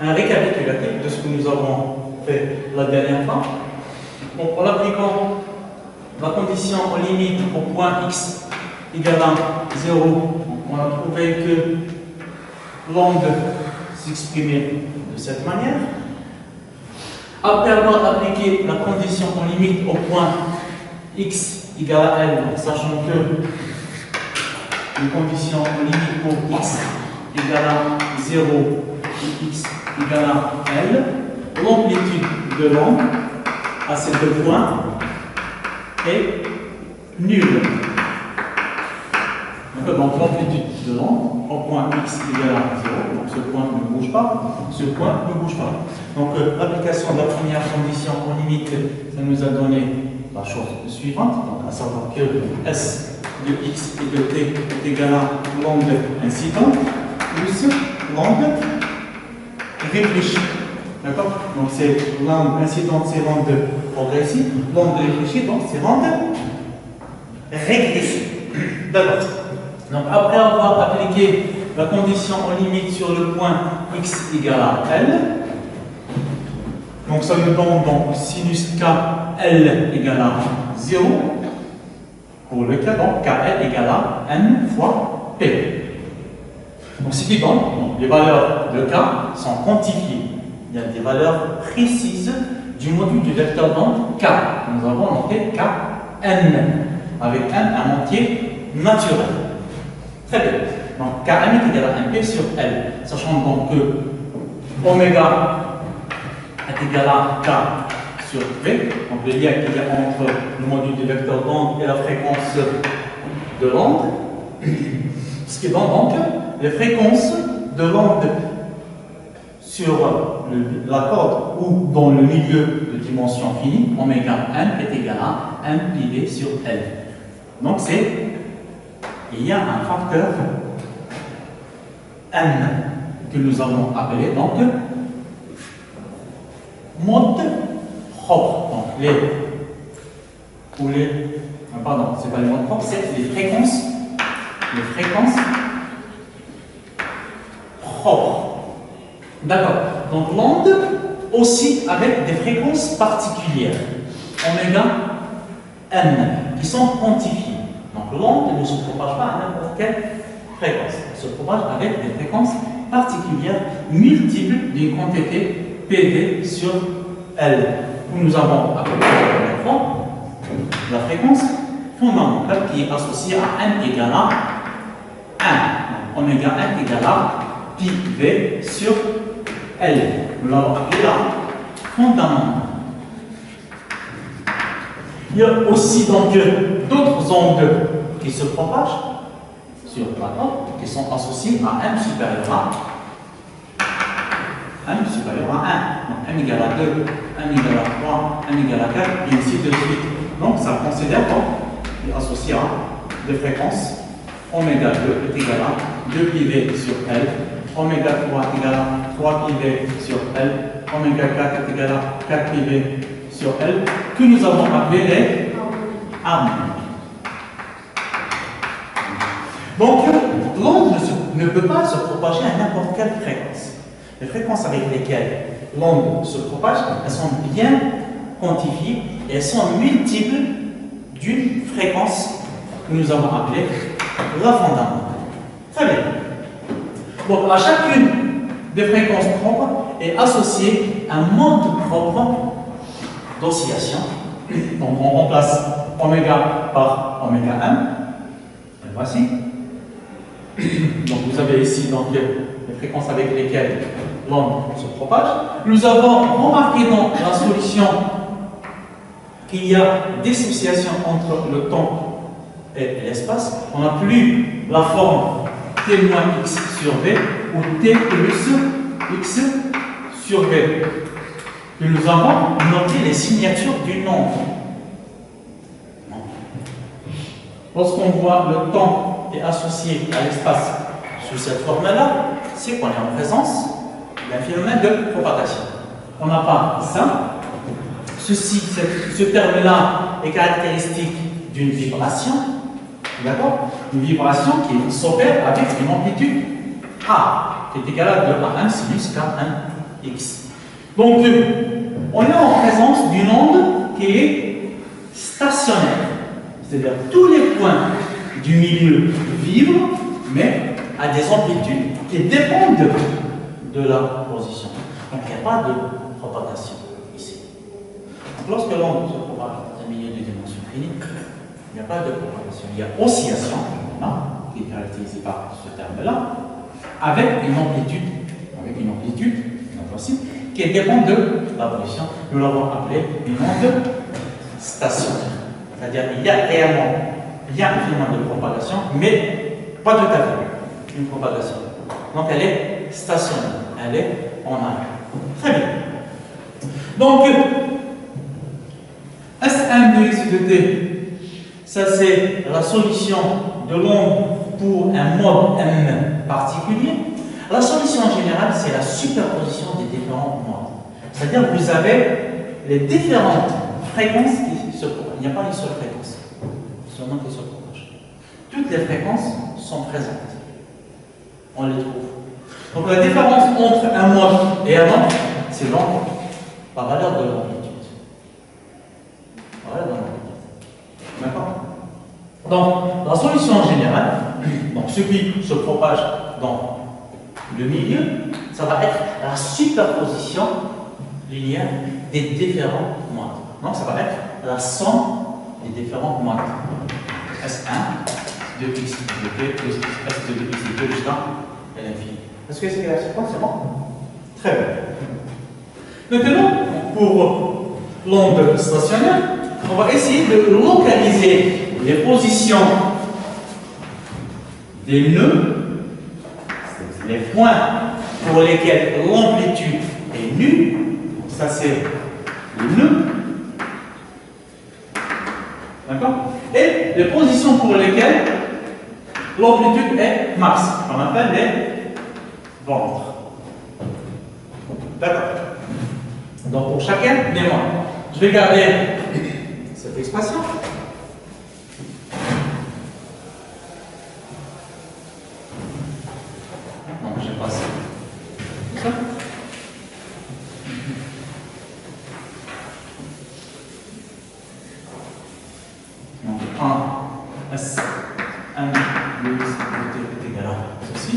un récapitulatif de ce que nous avons fait la dernière fois. Donc, en appliquant la condition en limite au point x égale à 0, on a trouvé que l'onde s'exprimait de cette manière. Après avoir appliqué la condition en limite au point x égale à L, sachant que une condition en limite pour x égale à 0 et x égale à L, l'amplitude de l'onde à ces deux points est nulle. Donc l'amplitude de l'onde au point x égale à 0, donc ce point ne bouge pas, ce point ne bouge pas. Donc l'application de la première condition en limite, ça nous a donné la chose suivante, donc à savoir que S de x et de t est égal à l'onde incidente plus l'onde réfléchie. D'accord? Donc c'est l'onde incidente, c'est l'onde progressive, l'onde réfléchie, donc c'est l'onde régressive. D'accord. Donc après avoir appliqué la condition en limite sur le point x égale à L, donc ça nous donne donc sinus KL égale à 0 pour le cas, donc KL égale à N fois P. Donc ce qui donne, donc, les valeurs de K sont quantifiées. Il y a des valeurs précises du module du vecteur d'onde K. Nous avons noté KN avec N un entier naturel. Très bien. Donc Kn est égal à MP sur L. Sachant donc que oméga est égal à K sur V. Donc le lien qu'il y a entre le module du vecteur d'onde et la fréquence de l'onde. Ce qui donne donc les fréquences de l'onde sur la corde ou dans le milieu de dimension finie, oméga n est égal à n pi v sur L. Donc il y a un facteur n que nous avons appelé donc mode propre. Donc pardon, c'est pas les modes propres, c'est les fréquences propres. D'accord. Donc l'onde aussi avec des fréquences particulières, oméga n, qui sont quantifiées. Donc l'onde ne se propage pas à n'importe quelle fréquence. Elle se propage avec des fréquences particulières, multiples d'une quantité PV sur L, où nous avons appelé la première fois la fréquence fondamentale qui est associée à n égale à 1. Donc, oméga n égale à pi v sur L. Nous l'avons appelé la fondamentale. Il y a aussi donc d'autres ondes qui se propagent sur la corde qui sont associées à m supérieur à 1. Donc m égale à 2, m égale à 3, m égale à 4, et ainsi de suite. Donc ça considère qu'il est associé à des fréquences oméga 2 est égal à 2 pi v sur L, oméga 3 est égal à 3 pi v sur L, oméga 4 est égal à 4 pi v sur L, que nous avons appelé les harmoniques. Donc, l'onde ne peut pas se propager à n'importe quelle fréquence. Les fréquences avec lesquelles l'onde se propage, elles sont bien quantifiées et elles sont multiples d'une fréquence que nous avons appelée la fondamentale. Très bien. Donc, à chacune des fréquences propres est associé un mode propre d'oscillation. Donc, on remplace oméga par oméga 1. Et voici. Donc, vous avez ici donc, les fréquences avec lesquelles l'onde se propage. Nous avons remarqué dans la solution qu'il y a dissociation entre le temps et l'espace. On n'a plus la forme t moins x sur v ou t plus x sur v. Et nous avons noté les signatures du nombre. Lorsqu'on voit le temps est associé à l'espace sous cette forme-là, c'est qu'on est en présence d'un phénomène de propagation. On n'a pas ça. Ce terme-là est caractéristique d'une vibration. D'accord? Une vibration qui s'opère avec une amplitude A, qui est égale à 2 à 1 sinus K1 x. Donc, on est en présence d'une onde qui est stationnaire. C'est-à-dire tous les points du milieu vibrent, mais à des amplitudes qui dépendent de la position. Donc, il n'y a pas de propagation ici. Donc, lorsque l'onde se propage dans un milieu de dimension finie, il n'y a pas de propagation. Il y a oscillation, qui est caractérisée par ce terme-là, avec une amplitude qui dépend de la position. Nous l'avons appelée une onde stationnaire. C'est-à-dire qu'il y a réellement un phénomène de propagation, mais pas tout à fait une propagation. Donc elle est stationnaire, elle est en arrière. Très bien. Donc, S1 de x de t, ça c'est la solution de l'onde pour un mode M particulier. La solution générale, c'est la superposition des différents modes. C'est-à-dire que vous avez les différentes fréquences qui se propagent. Il n'y a pas une seule fréquence, seulement qui se propage. Toutes les fréquences sont présentes. On les trouve. Donc la différence entre un mode et un autre, c'est l'onde, la valeur de l'amplitude. D'accord? Donc, la solution générale, donc ce qui se propage dans le milieu, ça va être la superposition linéaire des différents modes. Donc, ça va être la somme des différents modes. S1 de x de t plus S de x de t jusqu'à l'infini. Est-ce que c'est clair? C'est bon? Très bien. Maintenant, pour l'onde stationnaire, on va essayer de localiser les positions des nœuds, les points pour lesquels l'amplitude est nulle. Ça, c'est le nœud. D'accord? Et les positions pour lesquelles l'amplitude est max, qu'on appelle les ventres. D'accord? Donc, pour chacun des modes, je vais garder cette expression. Donc, je passe ça. Donc, 1 S 1 2 est égal à ceci.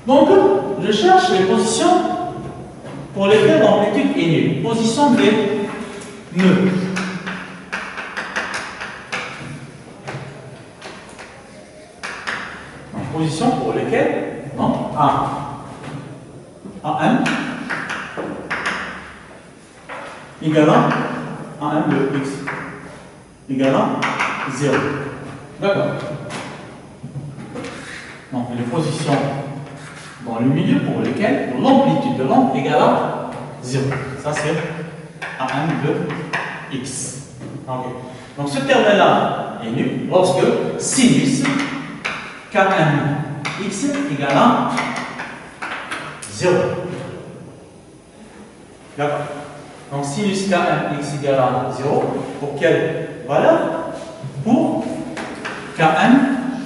Donc, je cherche les positions pour lesquelles l'amplitude est nulle. Position des nœuds. Donc, position pour lesquelles, non, AM égale à AM de x égale à 0. D'accord. Donc, les positions dans le milieu pour lesquelles l'amplitude de l'onde égale à 0. Ça, c'est AM de x. Okay. Donc, ce terme-là est nul lorsque sinus Kmx égale à 0. D'accord. Donc, sinus Kmx égale à 0, pour quelle valeur? Pour Km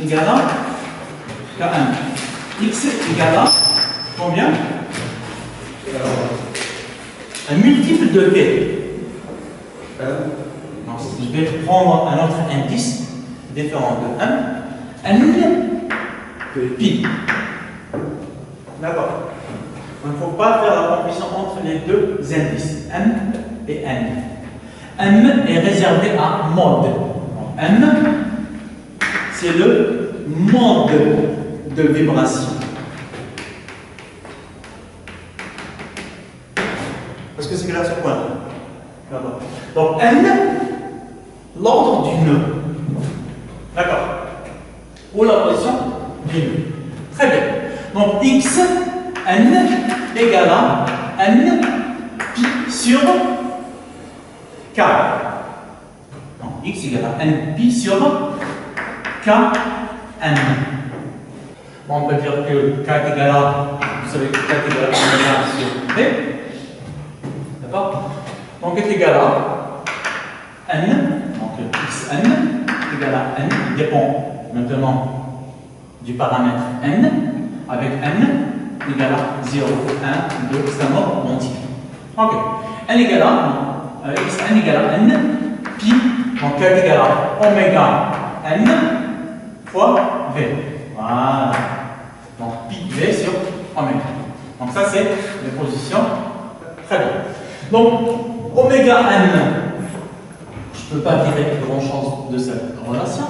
égale à Kmx égale à combien? Un multiple de t. Donc, je vais prendre un autre indice différent de 1. N de pi. D'accord. Il ne faut pas faire la comparaison entre les deux indices, M et N. M est réservé à mode. Donc, M, c'est le mode de vibration. Est-ce que c'est clair ce point? D'accord. Donc, N, l'ordre du nœud. D'accord. Ou la position du nœud. Très bien. Donc, X, N égale à N pi sur K. Donc, X égale à N pi sur K N. Bon, on peut dire que K égale à, vous savez que K égale à sur V. D'accord? Donc, est égal à N, donc Xn égale à N, dépend maintenant du paramètre N, avec N égale à 0, 1, 2, c'est un nombre entier. Ok. N égale à, xn égale à n, pi, donc Q est égal à oméga n fois V. Voilà. Donc pi V sur oméga. Donc ça c'est les positions. Très bien. Donc oméga n, je ne peux pas tirer grand chose de cette relation.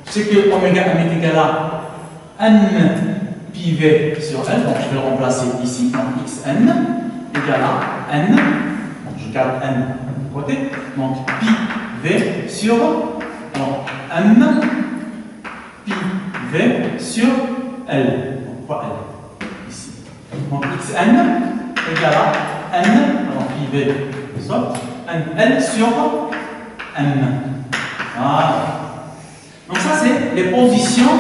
C'est que oméga n est égal à n pi V sur L. Donc je vais le remplacer ici. Donc xn égale à n. Donc je garde n de côté. Donc pi V sur donc, n pi V sur L. Donc quoi L ici. Donc xn égale à n, alors pi V sur L sur n. Voilà. Donc ça c'est les positions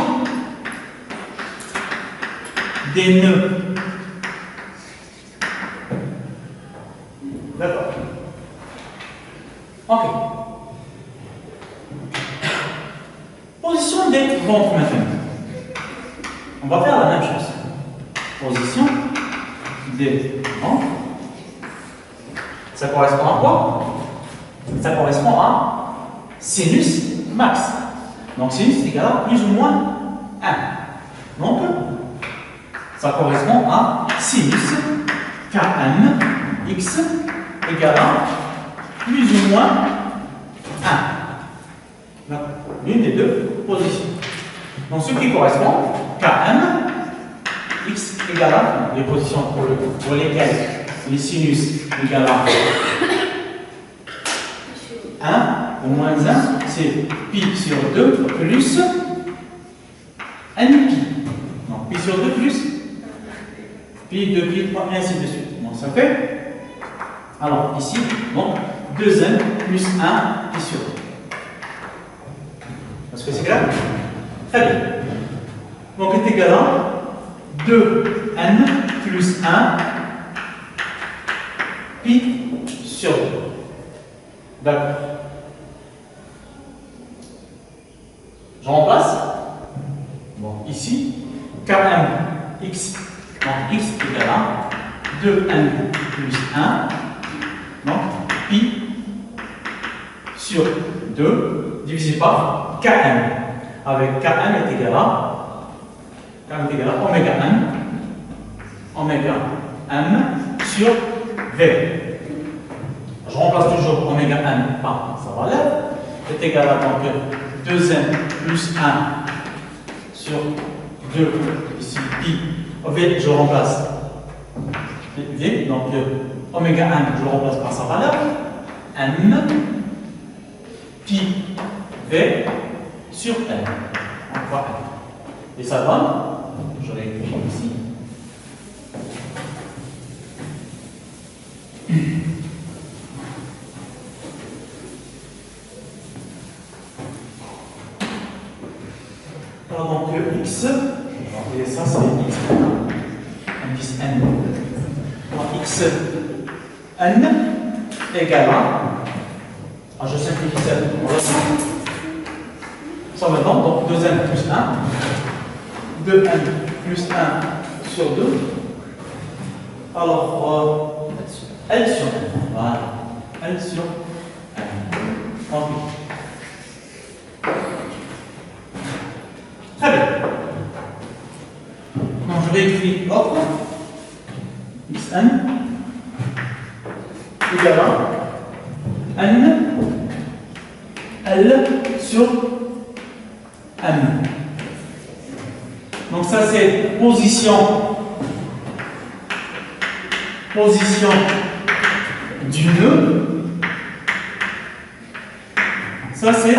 des nœuds. D'accord. Ok. Position des ventes maintenant. On va faire la même chose. Position des ventes. Ça correspond à quoi? Ça correspond à sinus max. Donc sinus égale à plus ou moins 1. Donc ça correspond à sinus Kn x égale à plus ou moins 1. L'une des deux positions. Donc ce qui correspond, Kn x égale à les positions pour lesquelles les sinus égale à 1 ou moins 1, c'est pi sur 2 plus n pi. Donc pi sur 2 plus pi, 2 pi, 3, ainsi de suite. Donc ça fait, alors ici, donc 2n plus 1 pi sur 2. Est-ce que c'est clair? Très bien. Donc est égal à 2n plus 1 pi sur 2. D'accord. Je remplace. Bon, ici, Km x, donc x égale à 2n plus 1, donc pi sur 2 divisé par Km. Avec Km est égal à oméga m sur V. Je remplace toujours oméga n par sa valeur. C'est égal à donc 2n plus 1 sur 2, ici pi. V, je remplace V, donc oméga n, je le remplace par sa valeur. N pi V sur L. On voit L. Et ça donne, je l'ai écrit ici. Alors donc x, et ça c'est x, indice n. Donc x n égale à, je simplifie cette relation. Ça me donne donc 2n plus 1, 2n plus 1 sur 2. Alors, L sur n. Voilà, L sur n. Ok. Très bien. Donc je vais écrire l'autre. Xn égale à n L sur m. Donc ça c'est position du nœud. Ça c'est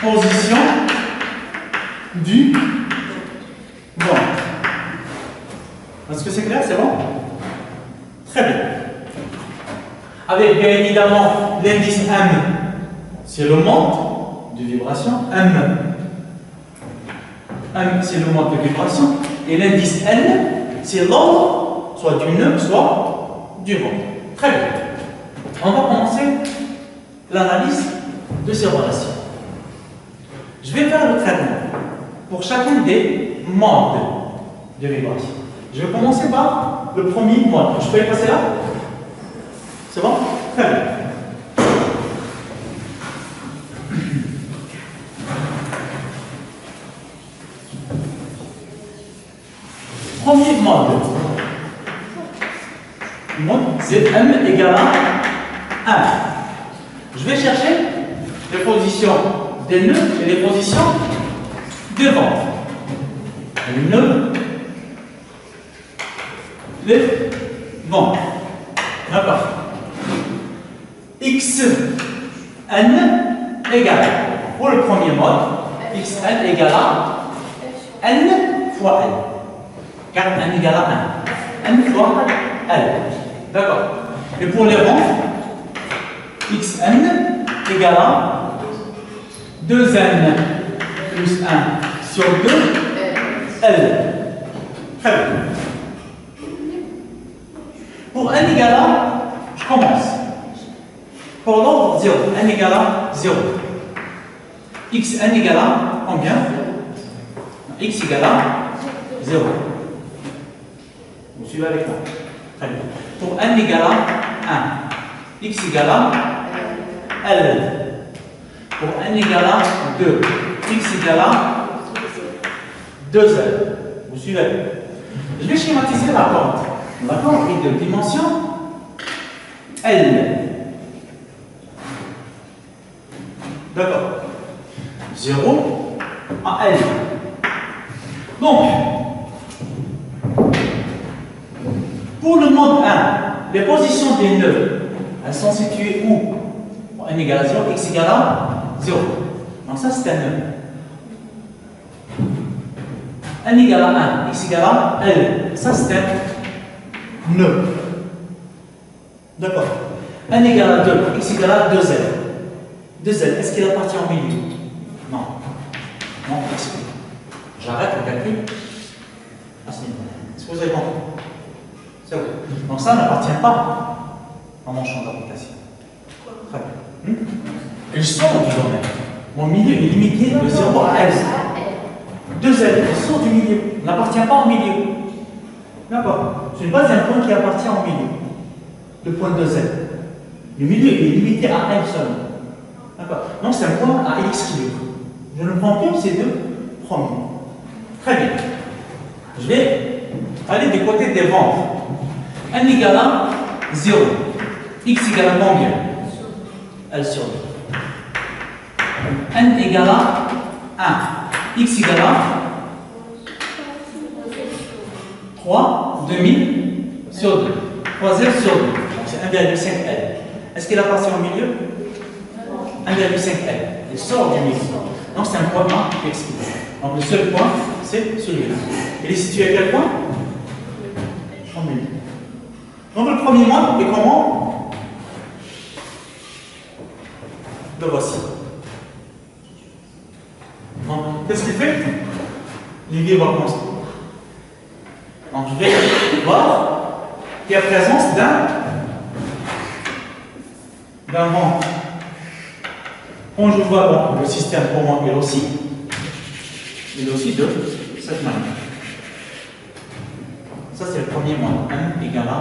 position du vent. Est-ce que c'est clair? C'est bon? Très bien. Avec bien évidemment l'indice M, c'est le mode de vibration. M c'est le mode de vibration. Et l'indice N, c'est l'ordre, soit du nœud, soit du vent. Très bien. On va commencer l'analyse de ces relations. Je vais faire le traitement pour chacun des modes de vibration. Je vais commencer par le premier mode. Je peux y passer là? C'est bon? Très bien. Premier mode. Le mode, c'est m égale à 1. Je vais chercher les positions des nœuds et les positions des ventes. Les nœuds, les ventes. D'accord. Xn égale, pour le premier mode, Xn égale à n fois l. Car n égale à 1. N fois l. D'accord. Et pour les ventes, Xn égale à 2n plus 1 sur 2 L. Très bien. Pour n égale à, je commence. Pour l'ordre 0, n égale à 0. Xn égale à combien? X égale à 0. Vous suivez avec moi? Très bien. Pour n égale à 1, x égale à L. Pour n égale à 2, x égale à 2L. Vous suivez? Je vais schématiser la pente. La pente est de dimension L. D'accord. 0 à L. Donc, pour le mode 1, les positions des nœuds, elles sont situées où? N égale à 0, x égale à 0. Donc ça, c'est un nœud. N égale à 1, x égale à L. Ça, c'est un nœud. D'accord. N égale à 2, x égale à 2L. 2L, est-ce qu'il appartient au milieu? Non. Non, exclu. J'arrête le calcul à ce niveau. Est-ce que vous avez compris? C'est vrai. Donc ça n'appartient pas à mon champ d'application. Très bien. Il sort du domaine. Mon milieu est limité de 0 à L. 2L, il sort du milieu. Il n'appartient pas au milieu. D'accord. Ce n'est pas un point qui appartient au milieu. Le point 2L. Le milieu est limité à L seulement. D'accord. Donc c'est un point à X équilibre. Je ne prends que ces deux premiers. Très bien. Je vais aller du côté des ventes. N égale à 0. X égale à combien? L sur 2. N égale à 1. X égale à 3 demi sur 2. 3L sur 2. Donc c'est 1,5L. Est-ce qu'il appartient au milieu? 1,5L. Il sort du milieu. Donc c'est un point à X. Donc le seul point, c'est celui-là. Il est situé à quel point? Au milieu. Donc le premier mode est comment? Le voici. Donc qu'est-ce qu'il fait? L'idée va construire. Donc je vais voir qu'il y a présence d'un vent. Quand je vois donc, le système pour moi il est aussi de cette manière. Ça c'est le premier mode. M égale à 1.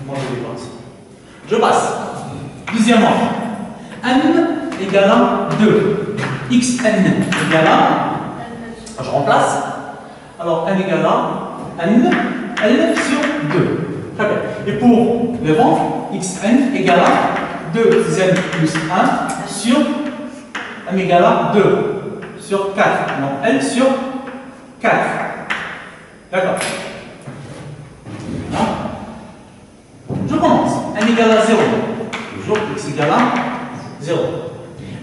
Moi je vais passer. Je passe. Deuxième mode. M égale à 2. Xn égale à. Je remplace. Alors n égale à n, L sur 2. Très bien. Et pour le vent, Xn égale à 2z plus 1 sur m égale à 2 sur 4. Donc L sur 4. D'accord. Je commence. N égale à 0. Toujours x égale à 0.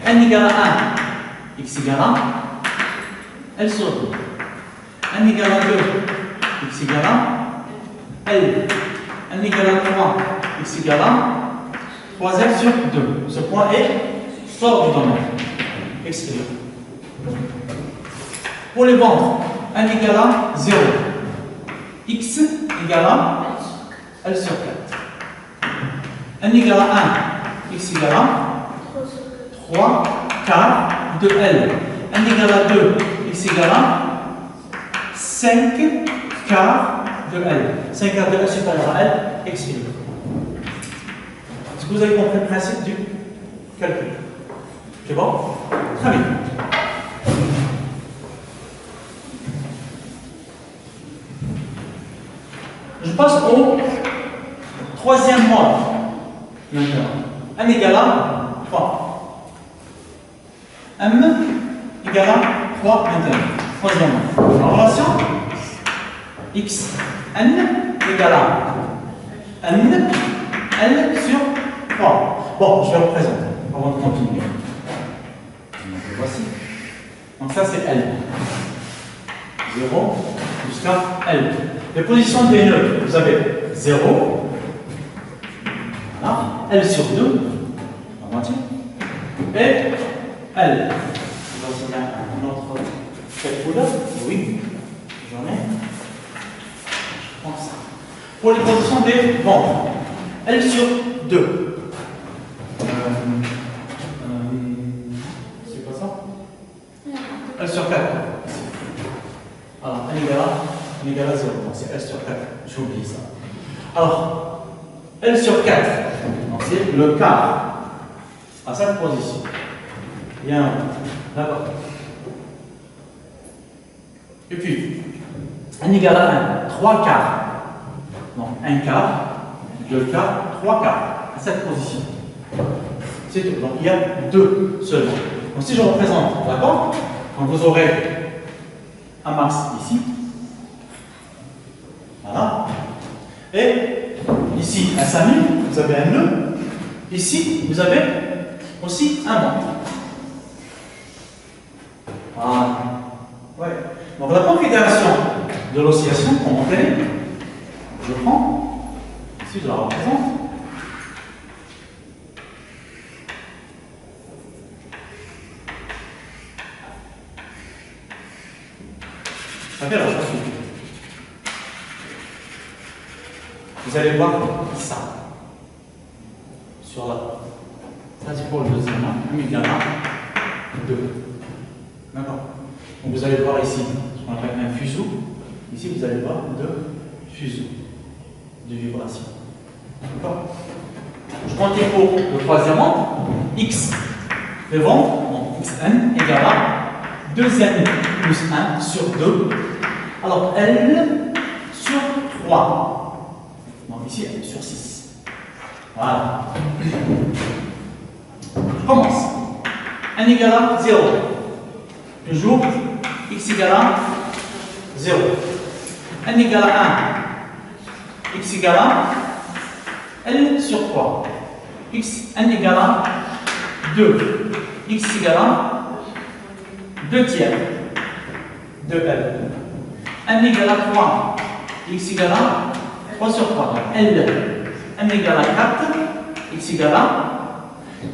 N égale à 1. X égale à L sur 2. N égale à 2. X égale à L. N égale à 3. X égale à 3L sur 2. Ce point est sort du domaine. Exclu. Pour les ventes, N égale à 0. X égale à L sur 4. N égale à 1. X égale à 3, 4, 2L. N égale à 2. X égale à 5 quarts de L. 5 quarts de L supérieur à L, explique. Est-ce que vous avez compris le principe du calcul? C'est bon? Très bien. Je passe au troisième mode. Maintenant, M égale à 3. M égale à 3 maintenant. Troisième mode. En relation, x n égale à n L sur 3. Bon, je vais représenter avant de continuer. Donc, voici. Donc ça c'est L. 0 jusqu'à L. Les positions des nœuds, vous avez 0, voilà, L sur 2, la moitié, et L. Voici un autre calculateur, oui, j'en ai. Je prends ça. Pour les positions des bandes, L sur 2. C'est quoi ça? L sur 4. Alors, N égale à 0. Donc, c'est L sur 4. J'ai oublié ça. Alors, L sur 4. Donc, c'est le quart à cette position. Bien. D'accord. Et puis, N égale à 1. 3 quarts. Donc, 1 quart, 2 quarts, 3 quarts à cette position. C'est tout. Donc, il y a 2 seulement. Donc, si je représente, d'accord? Donc, vous aurez un max ici. Voilà. Et ici, un 5000, vous avez un nœud. Ici, vous avez aussi un banc. Voilà. Ouais. Donc, la configuration de l'oscillation, comme on connaît, je prends, ici, je la représente. Ça fait la chose suivante. Vous allez voir ça. Sur la. Ça, c'est pour le deuxième. M égale à 2. D'accord. Donc, vous allez voir ici, ce qu'on appelle un fuseau. Ici, vous allez voir deux fuseaux de vibration. D'accord. Je continue pour le troisième rang. X devant, donc xn égale à 2n plus 1 sur 2. Alors, L sur 3. Donc ici, L sur 6. Voilà. Je commence. N égale à 0. Toujours, x égale à 0. N égale à 1. X égale à L sur 3. N égale à 2. X égale à 2 tiers de L. N égale à 3. X égale à 3 sur 3. Donc N égale à 4. X égale à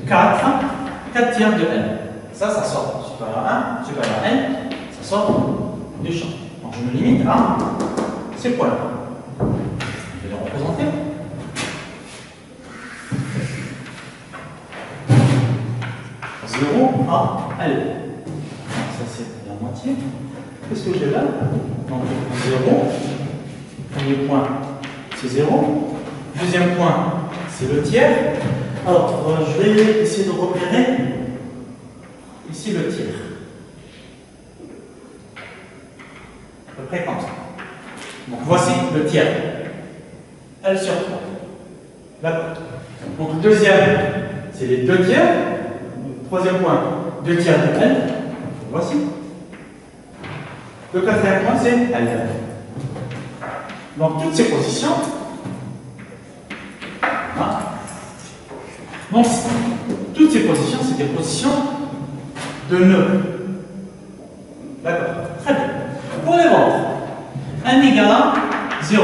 4 tiers de L. Ça sort supérieur à 1, supérieur à L. Ça sort du champ. Donc je me limite à ces points-là. Je vais les représenter. Zéro à L. Ça c'est la moitié. Qu'est-ce que j'ai là? Donc 0. Premier point, c'est 0. Deuxième point, c'est le tiers. Alors, je vais essayer de repérer ici le tiers. À peu près comme ça. Donc, voici le tiers. L sur 3. D'accord. Donc, le deuxième, c'est les 2 tiers. Troisième point, 2 tiers de L. Voici. Le quatrième point, c'est L. Donc, toutes ces positions. Hein, donc, toutes ces positions, c'est des positions de nœuds. D'accord. Très bien. Pour les vendre, n égale à 0.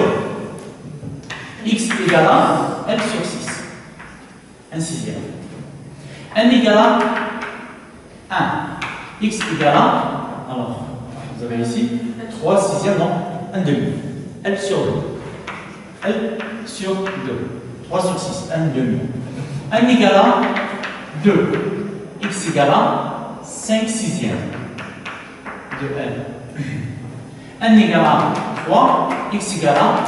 X égale à L sur 6. 1 sixième. N égale à 1. X égale à, alors, vous avez ici 3 sixièmes, donc 1 demi. L sur 2. L sur 2. 3 sur 6, 1 demi. N égale à 2. X égale à 5 sixièmes de L. n égale à 3, x égale à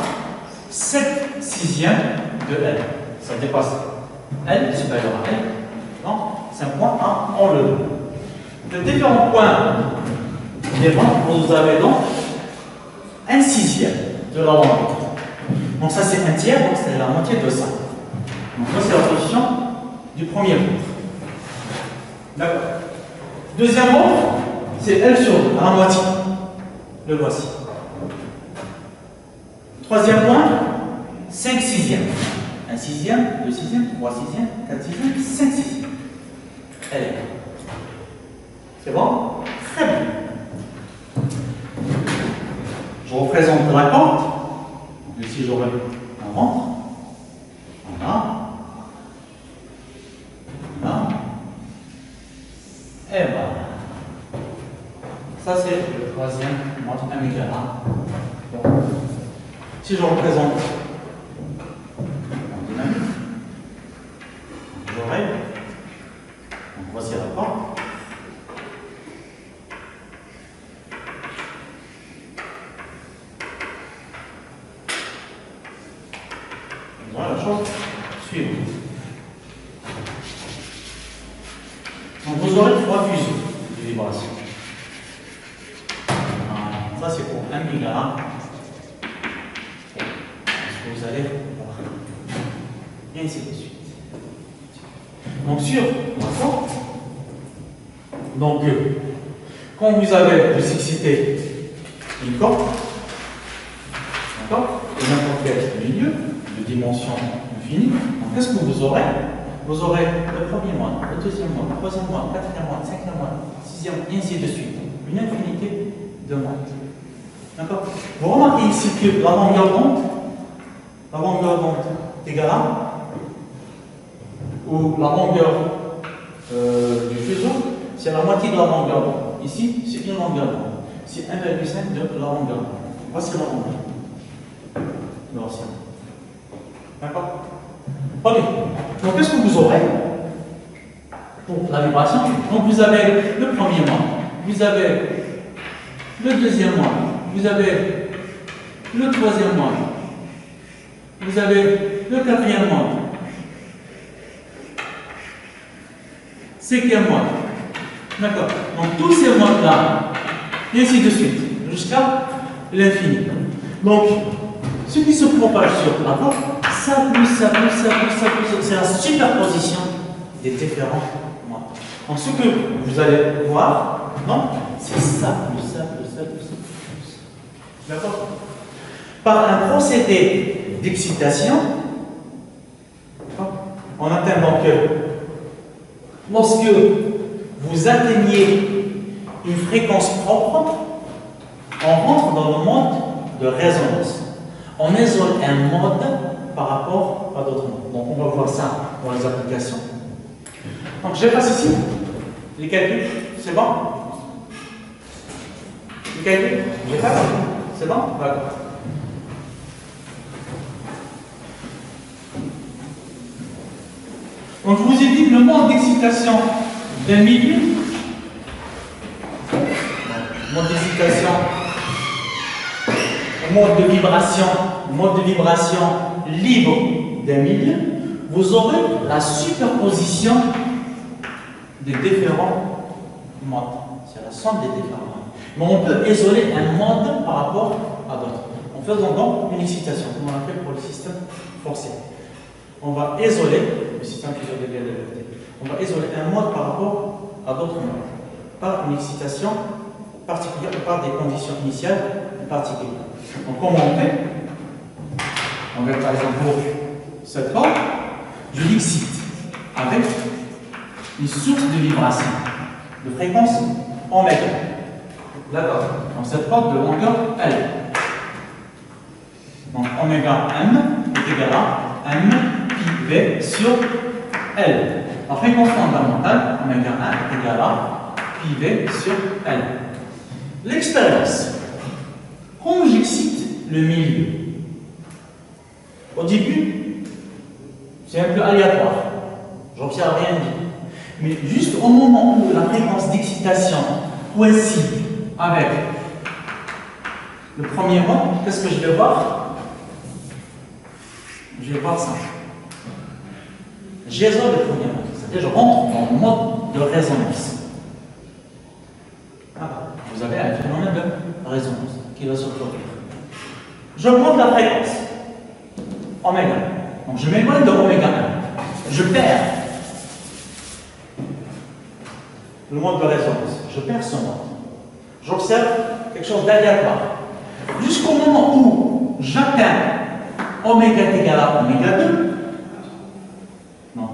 7 sixièmes de L. Ça dépasse L supérieur à L. Donc, c'est un point à enlever. De différents points vous avez donc 1 sixième de la longueur. Donc ça c'est un tiers, donc c'est la moitié de ça. Donc ça c'est la position du premier point. D'accord. Deuxième mot, c'est L sur la moitié. Le voici. Troisième point, 5 sixièmes. 1 sixième, 2 sixièmes, 3 sixièmes, 4 sixièmes, 5 sixièmes. Elle est là. C'est bon? Très bien. Je représente la corde. Ici j'aurai un ventre. Voilà. Voilà. Et voilà. Ça c'est le troisième mode amygdala. Si je représente en dynamique, j'aurai, donc voici la corde. Voilà la chose suivante. Donc vous aurez 3 fusions de vibrations. Ça c'est pour 1 giga. Vous allez voir. Et ainsi de suite. Donc sur la corde, donc quand vous avez excité une corde, d'accord, de n'importe quel milieu, de dimension infinie, donc qu'est-ce que vous aurez? Vous aurez le premier mois, le deuxième mois, le troisième mois, le quatrième mois, le cinquième mois, le sixième, et ainsi de suite. Une infinité de mois. D'accord? Vous remarquez ici que la longueur d'onde est égale à, ou la longueur du fuseau, c'est la moitié de la longueur d'onde. Ici, c'est une longueur d'onde. C'est 1,5 de la longueur d'onde. Voici la longueur de l'océan. D'accord? Ok. Donc, qu'est-ce que vous aurez pour la vibration? Donc, vous avez le premier mois, vous avez le deuxième mois, vous avez le troisième mois, vous avez le quatrième mois, cinquième mois. D'accord. Donc, tous ces mois-là, et ainsi de suite, jusqu'à l'infini. Donc, ce qui se propage sur la corde, ça plus, c'est la superposition des différents mois. Donc, ce que vous allez voir, non, c'est ça plus ça. D'accord? Par un procédé d'excitation, on atteint donc lorsque vous atteignez une fréquence propre, on rentre dans le mode de résonance. On isole un mode par rapport à d'autres modes. Donc on va voir ça dans les applications. Donc j'efface ici les calculs. C'est bon? Les calculs? J'efface? C'est bon? D'accord. Donc je vous ai dit que le mode d'excitation d'un milieu, mode d'excitation, mode de vibration libre d'un milieu, vous aurez la superposition des différents modes. C'est la somme des différents modes. Mais on peut isoler un mode par rapport à d'autres. En faisant donc une excitation, comme on l'appelle pour le système forcé. On va isoler le système plusieurs degrés de liberté. On va isoler un mode par rapport à d'autres modes, par une excitation particulière, par des conditions initiales particulières. Donc comment on fait? On va par exemple pour cette corde, je l'excite avec une source de vibration de fréquence oméga. D'accord. Donc cette corde de longueur L. Donc oméga M est égal à M pi V sur L. La fréquence fondamentale, oméga 1 est égal à pi V sur L. L'expérience. Quand j'excite le milieu, au début, c'est un peu aléatoire. J'observe rien dit. Mais juste au moment où la fréquence d'excitation coïncide avec Le premier mode, qu'est-ce que je vais voir? Je vais voir ça. J'isole le premier mode, c'est-à-dire je rentre dans le mode de résonance. Vous avez un phénomène de résonance qui va se produire. J'augmente la fréquence, oméga. Donc je m'éloigne de oméga 1. Je perds le mode de résonance. Je perds ce mode. J'observe quelque chose d'aléatoire. Jusqu'au moment où j'atteins oméga égal à oméga 2. Non.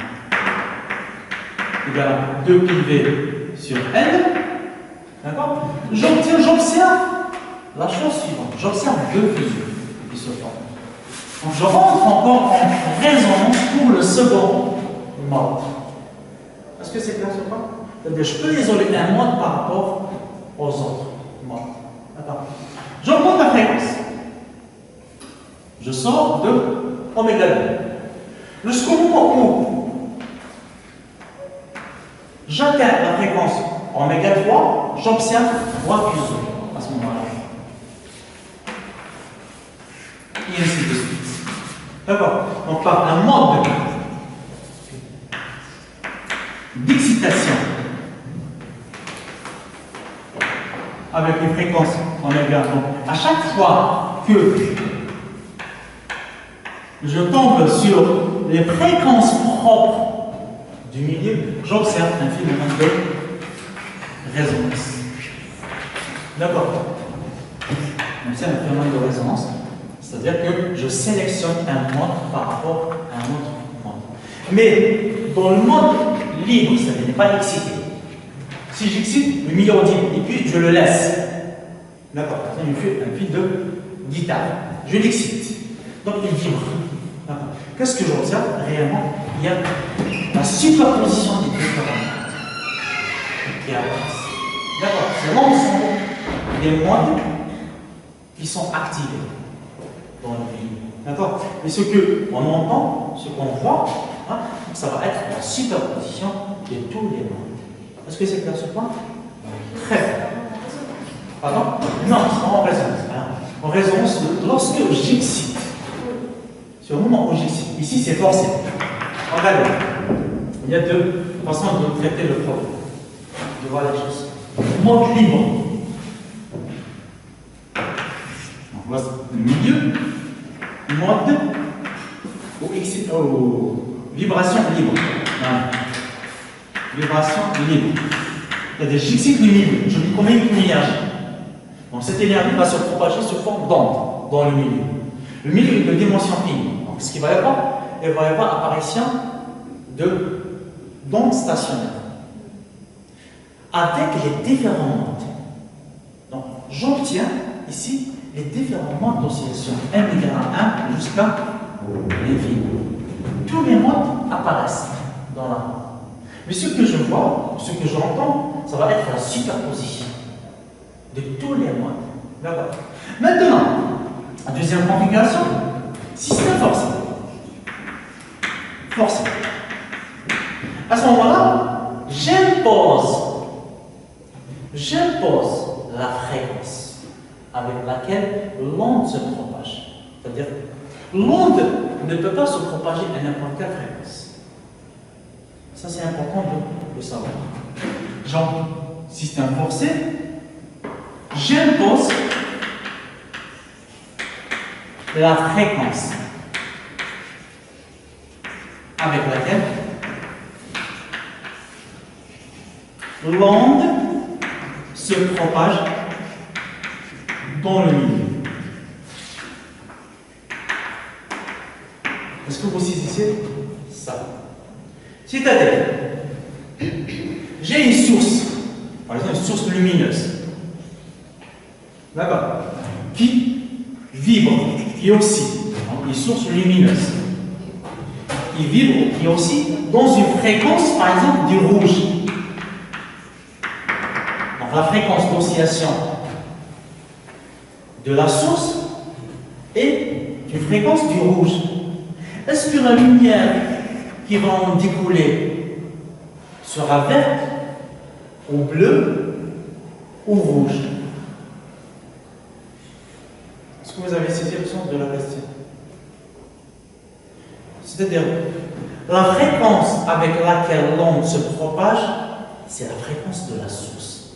Égal à 2 πV sur N. D'accord? J'observe la chose suivante. J'observe deux fusions qui se forment. Donc je rentre encore en résonance pour le second mode. Est-ce que c'est clair ce point? C'est-à-dire je peux isoler un mode par rapport aux autres modes. D'accord? J'augmente la fréquence. Je sors de oméga 2. Jusqu'au moment où j'atteins la fréquence oméga 3, j'observe 3 fusions à ce moment-là. Et ainsi de suite. D'accord? Donc par un mode d'excitation avec les fréquences oméga. Donc à chaque fois que je tombe sur les fréquences propres du milieu, j'observe un phénomène de résonance. D'accord? Donc c'est un phénomène de résonance, c'est-à-dire que je sélectionne un mode par rapport à un autre mode. Mais dans le mode libre, c'est-à-dire n'est pas excité. Si j'excite, le milieu audible, et puis je le laisse. D'accord? C'est un fil de guitare. Je l'excite. Donc il vibre. Qu'est-ce que j'observe réellement? Il y a la superposition des deux paramètres qui apparaissent. D'accord? C'est l'ensemble des modes qui sont activés dans le milieu. D'accord? Et ce qu'on entend, ce qu'on voit, hein, ça va être la superposition de tous les modes. Est-ce que c'est clair ce point? Très bien. Pardon? Non, c'est en résonance. En résonance, lorsque j'excite, c'est au moment où j'excite. Ici, c'est forcé. Regardez. Il y a deux façons de traiter le problème, de voir les choses. Mode libre. Donc, voici le milieu. Mode ou vibration libre. Voilà. Vibration libre. C'est-à-dire, j'excite le milieu. Je lui communique une énergie. Donc, cette énergie va se propager sous forme d'onde dans le milieu. Le milieu est de dimension finie. Donc, ce qu'il va y avoir, il va y avoir apparition d'ondes stationnaires avec les différents modes. Donc, j'obtiens ici les différents modes d'oscillation M égale à 1 jusqu'à l'infini. Tous les modes apparaissent dans la bande. Mais ce que je vois, ce que j'entends, ça va être la superposition de tous les modes. D'accord? Maintenant, la deuxième configuration, système forcé. Forcé. À ce moment-là, j'impose la fréquence avec laquelle l'onde se propage. C'est-à-dire, l'onde ne peut pas se propager à n'importe quelle fréquence. Ça, c'est important de le savoir. Genre, système forcé, j'impose la fréquence avec laquelle l'onde se propage dans le milieu. Est-ce que vous saisissez ça? C'est-à-dire, j'ai une source, par exemple une source lumineuse, d'accord, qui vibre, qui oscille, une source lumineuse, qui vibre, qui oscille dans une fréquence, par exemple, du rouge. Donc la fréquence d'oscillation de la source est une fréquence du rouge. Est-ce que la lumière qui va en découler sera verte, ou bleue, ou rouge? vous avez saisi le sens de la question? C'est-à-dire, la fréquence avec laquelle l'onde se propage, c'est la fréquence de la source.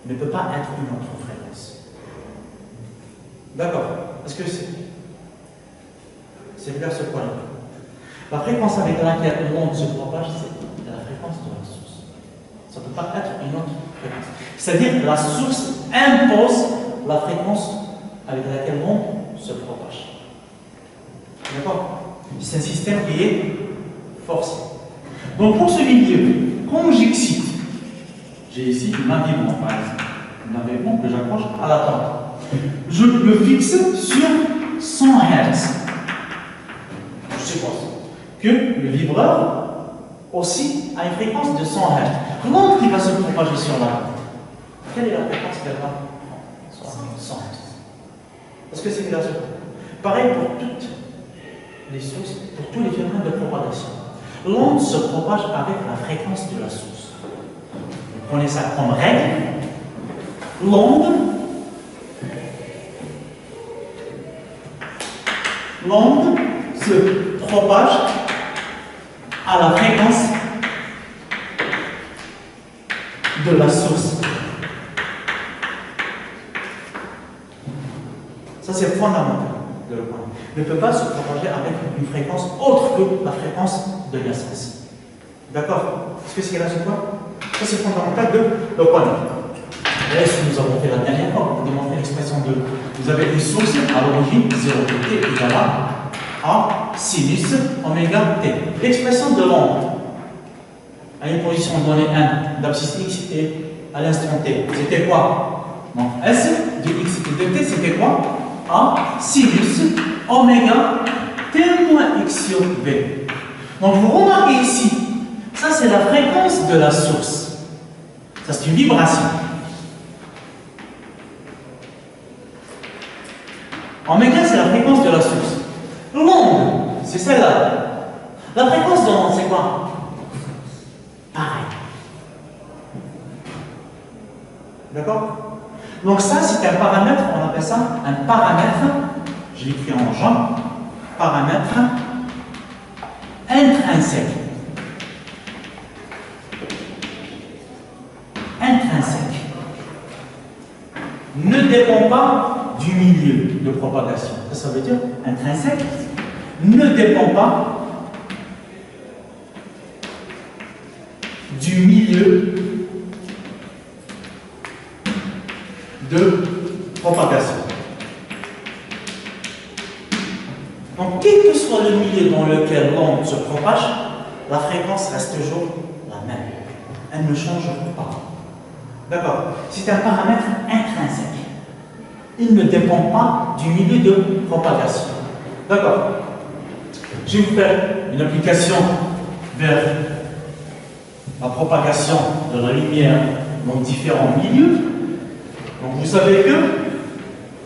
Elle ne peut pas être une autre fréquence. D'accord? Est-ce que c'est clair ce point-là? La fréquence avec laquelle l'onde se propage, c'est la fréquence de la source. Ça ne peut pas être une autre fréquence. C'est-à-dire que la source impose la fréquence avec laquelle l'onde se propage. D'accord? C'est un système qui est forcé. Donc pour ce milieu, quand j'excite, j'ai ici une avion par exemple, une avion que j'accroche à la tente. Je le fixe sur 100 Hz. Je suppose que le vibreur aussi a une fréquence de 100 Hz. L'onde qui va se propager sur la tente, quelle est la fréquence qu'elle va prendre? 100 Hz. Est-ce que c'est clair? Pareil pour toutes les sources, pour tous les phénomènes de propagation. L'onde se propage avec la fréquence de la source. Vous prenez ça comme règle. L'onde se propage à la fréquence de la source. Ça, c'est fondamental de le prendre. Ne peut pas se propager avec une fréquence autre que la fréquence de l'essence. D'accord? Est-ce que c'est là ce point? Ça, c'est fondamental de le prendre. Et ce que nous avons fait la dernière fois, pour démontrer l'expression de. Vous avez une source à l'origine, 0 t égale à sinus oméga t. L'expression de l'onde à une position donnée 1 d'abscisse x et à l'instant t, c'était quoi? Donc S de x et de t, c'était quoi? A sinus oméga t moins x sur v. Donc vous remarquez ici, ça c'est la fréquence de la source. Ça c'est une vibration. Oméga c'est la fréquence de la source. L'onde, c'est celle-là. La fréquence de l'onde, c'est quoi? Pareil. D'accord? Donc ça, c'est un paramètre, on appelle ça un paramètre, je l'écris en jaune, paramètre intrinsèque. Intrinsèque. Ne dépend pas du milieu de propagation. Ça veut dire intrinsèque ne dépend pas du milieu de propagation. Donc, quel que soit le milieu dans lequel l'onde se propage, la fréquence reste toujours la même. Elle ne change pas. D'accord? C'est un paramètre intrinsèque. Il ne dépend pas du milieu de propagation. D'accord? Je vais vous faire une application vers la propagation de la lumière dans différents milieux. Donc vous savez que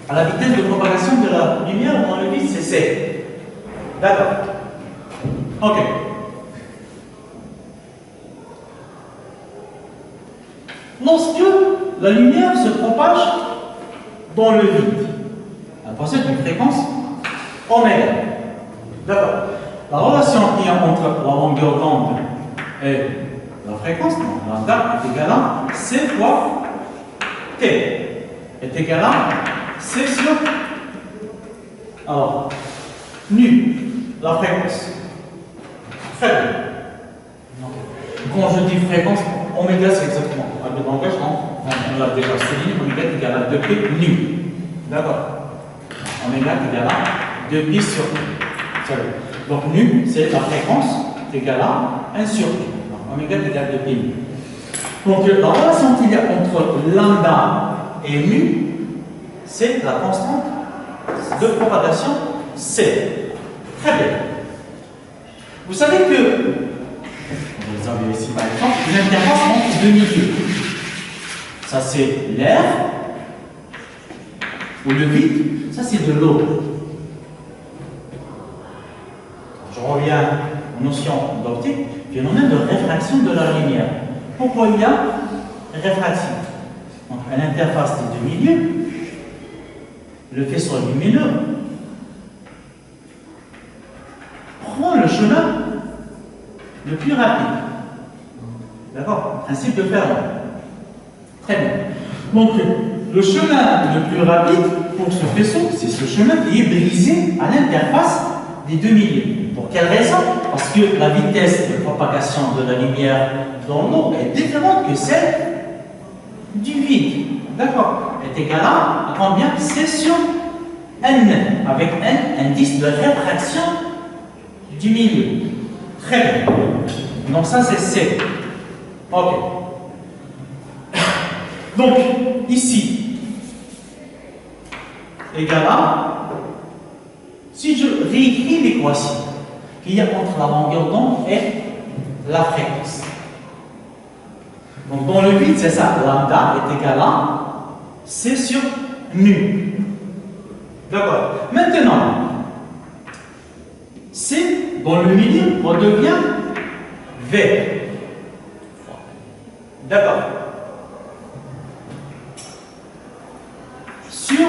à la vitesse de propagation de la lumière dans le vide, c'est c. D'accord? Ok. Lorsque la lumière se propage dans le vide, elle possède une fréquence oméga. D'accord? La relation qu'il y a entre la longueur d'onde et la fréquence, donc lambda est égal à c fois t est égal à c sur. Alors, nu, la fréquence faible. Quand je dis fréquence, oméga c'est exactement le langage, on l'a déjà souligné, oméga est égal à 2p nu. D'accord? Oméga est égal à 2pi sur donc nu, c'est la fréquence égale à 1 sur pi. Donc oméga est égal à 2pi nu. Donc la relation qu'il y a entre lambda et nu, c'est la constante de propagation C. Très bien. Vous savez que, vous avez ici par exemple, une interface entre deux milieux. Ça c'est l'air, ou le vide, ça c'est de l'eau. Je reviens aux notions d'optique, phénomène de réfraction de la lumière. Pourquoi il y a réfraction? Donc à l'interface des deux milieux, le faisceau lumineux prend le chemin le plus rapide. D'accord? Principe de Fermat. Très bien. Donc, le chemin le plus rapide pour ce faisceau, c'est ce chemin qui est brisé à l'interface des deux milieux. Pour quelle raison? Parce que la vitesse de propagation de la lumière dans l'eau est différente que celle du vide. D'accord? Est égale à combien? C sur N, avec N, indice de réfraction du milieu. Très bien. Donc ça c'est C. Ok. Donc, ici, égal à, si je réécris l'équation qu'il y a entre la longueur d'onde et la fréquence. Donc, dans le vide, c'est ça, lambda est égal à C sur nu. D'accord. Maintenant, C dans le milieu redevient V. D'accord. Sur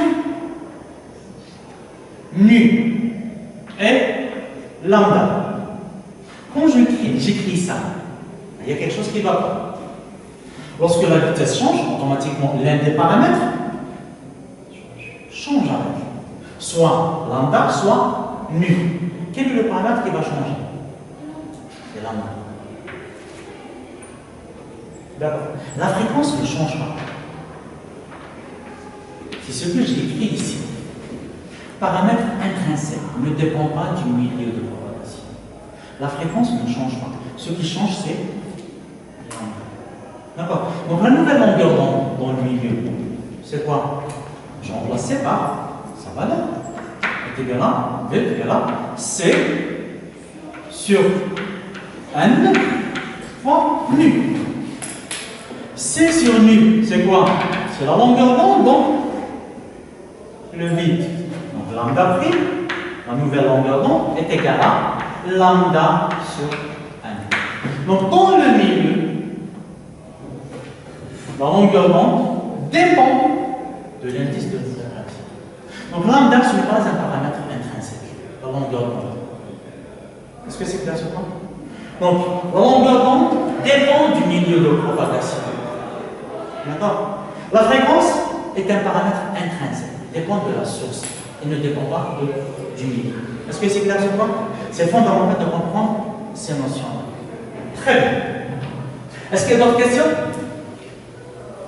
nu et lambda. Quand j'écris ça, il y a quelque chose qui ne va pas. Lorsque la vitesse change, automatiquement l'un des paramètres change avec. Soit lambda, soit nu. Quel est le paramètre qui va changer? C'est lambda. D'accord. La fréquence ne change pas. C'est ce que j'ai écrit ici. Paramètre intrinsèque ne dépend pas du milieu de propagation. La fréquence ne change pas. Ce qui change, c'est lambda. D'accord. Donc la nouvelle longueur dans le milieu, c'est quoi? Je remplace C par sa valeur. Est égal à V est égal à C sur N fois nu. C sur nu, c'est quoi? C'est la longueur d'onde dans le vide. Donc lambda prime, la nouvelle longueur d'onde, est égale à lambda sur N. Donc dans le milieu, la longueur d'onde dépend de l'indice de réfraction. Donc lambda, ce n'est pas un paramètre intrinsèque, la longueur d'onde. Est-ce que c'est clair ce point? Donc la longueur d'onde dépend du milieu de propagation. D'accord? La fréquence est un paramètre intrinsèque, dépend de la source et ne dépend pas du milieu. Est-ce que c'est clair ce point? C'est fondamental de comprendre ces notions-là. Très bien. Est-ce qu'il y a d'autres questions?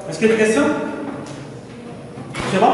Est-ce qu'il y a des questions? C'est bon?